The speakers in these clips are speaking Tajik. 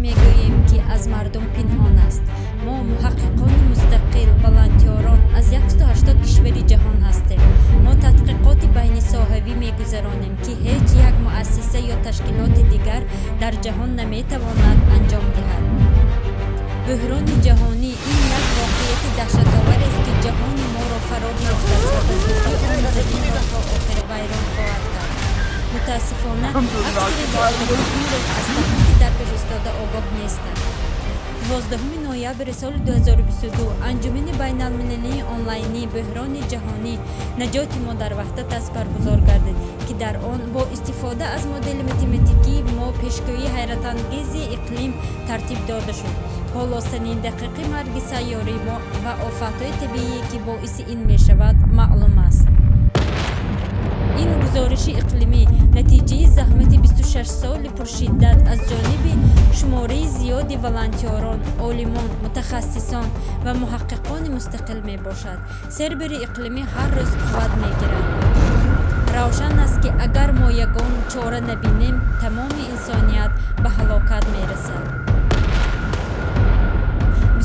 мегӯем, ки аз мардум пинҳон аст. Мо муҳаққиқони мустақил волонтёрон аз 180 кишвари ҷаҳон ҳастем. Мо тадқиқоти байнисоҳавӣ мегузаронем, ки ҳеҷ як муассиса ё ташкилоти дигар дар ҷаҳон наметавонад анҷом диҳад. бӯҳрони ҷаҳонӣ ин як воқеияти даҳшатоварест, ки ҷаҳони моро фаро гирифтааст ва ба зудӣ он заминро то охир вайрон хоҳад кард. мутаассифона аксари ҷомеаҳо имрӯз аз таҳдиди дар пеш истода огоҳ нестанд. 12 ноябри соли 2022 анҷумани байналмилалии онлайнии бӯҳрони ҷаҳонӣ наҷоти мо дар ваҳдат баргузор гардид, ки дар он бо истифода аз модели математикии мо пешгоии ҳайратангези иқлим тартиб дода шуд. ҳолосани дақиқи марги сайёраи мо ва офатҳои табиие, ки боиси ин мешавад, маълум аст. ин гузориши иқлимӣ натиҷаи заҳмати 26 соли пуршиддат аз ҷониби шумораи зиёди волонтёрон, олимон, мутахассисон ва муҳаққиқони мустақил мебошад. сербари иқлимӣ ҳар рӯз қувват мегирад. равшан аст, ки агар мо ягон чора набинем, тамоми инсоният ба ҳалокат мерасад.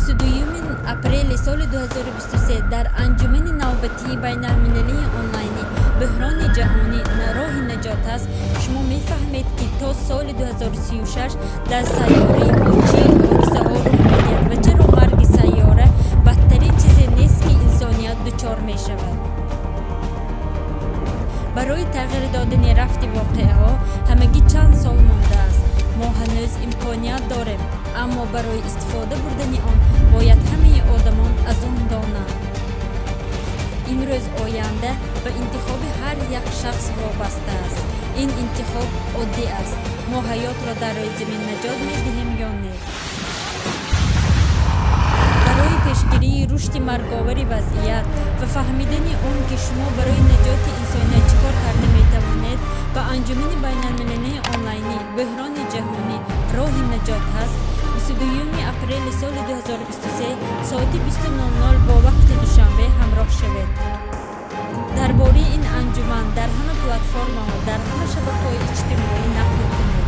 22 апрели соли 2023 дар анҷумани навбатии байналмилалии онлайни бӯҳрони ҷаҳонӣ роҳи наҷот аст. шумо мефаҳмед, ки то соли 2036 дар сайёраи мо чӣ ҳодисаҳо рух медиҳад ва чаро марги сайёра бадтарин чизе нест, ки инсоният дучор мешавад. барои тағйир додани рафти воқеаҳо ҳамагӣ чанд сол мондааст. мо ҳанӯз имконият дорем, аммо барои истифода бурдани он бояд ҳамаи одамон аз он донанд. имрӯз оянда ба интихоби ҳар як шахс вобаста аст. ин интихоб оддӣ аст: мо ҳаётро дар рӯи замин наҷот медиҳем ё не. барои пешгирии рушди марговари вазъият ва фаҳмидани он, ки шумо барои наҷоти инсоният чӣ кор карда метавонед, ба анҷумани байналмилалии онлайни бӯҳрони ҷаҳонӣ роҳи наҷот ҳаст 22 апрели соли 2023 соати 20:00 бо вақти душанбе ҳамроҳ шавед. дар бораи ин анҷуман дар ҳама платформаҳо, дар ҳама шабакаҳои иҷтимоӣ нақл кунед.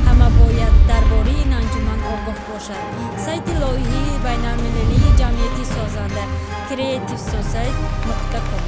ҳама бояд дар бораи ин анҷуман огоҳ бошад. сайти лоиҳаи байналмилалии ҷамъияти созанда creativesociety.com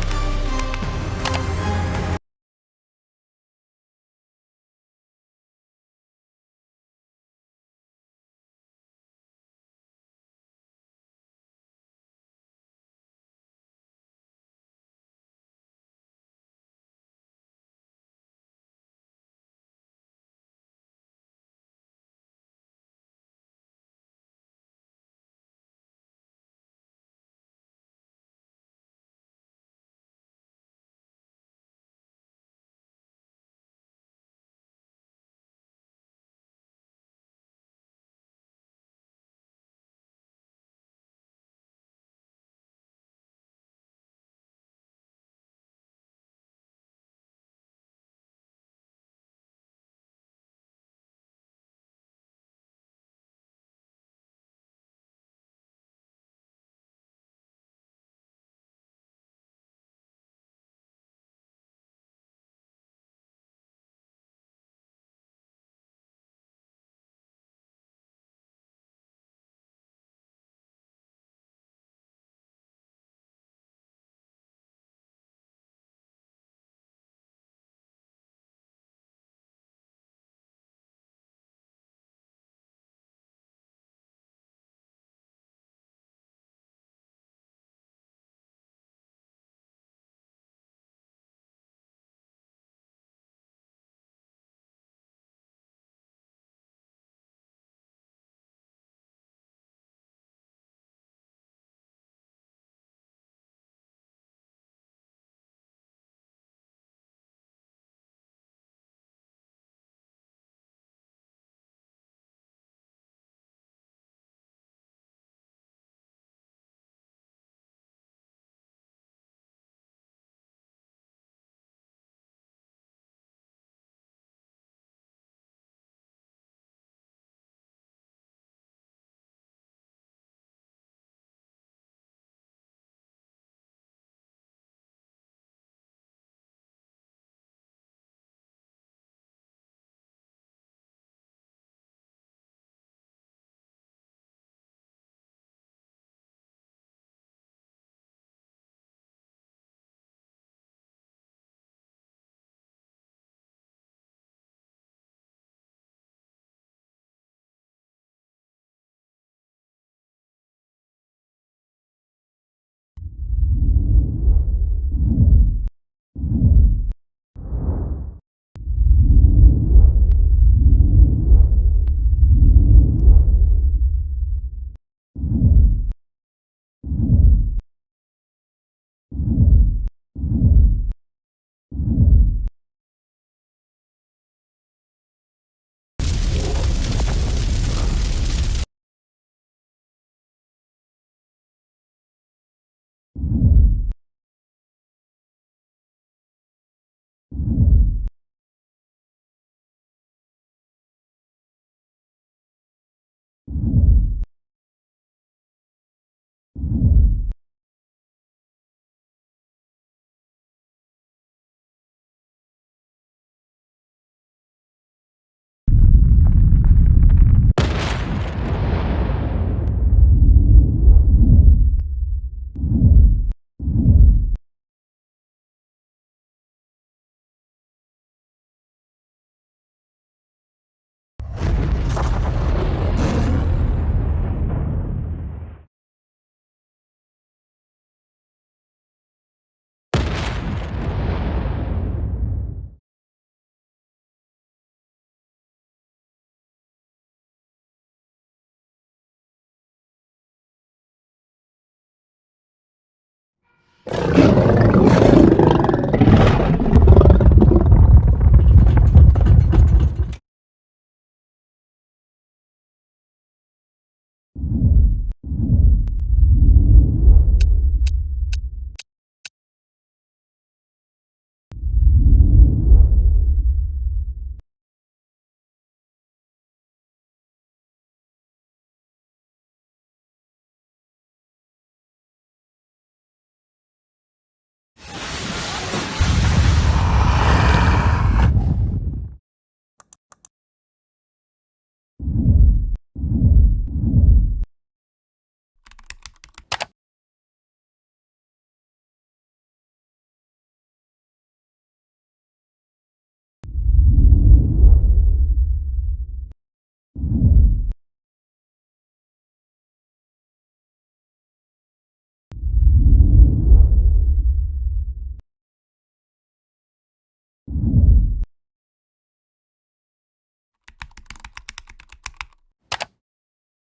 است.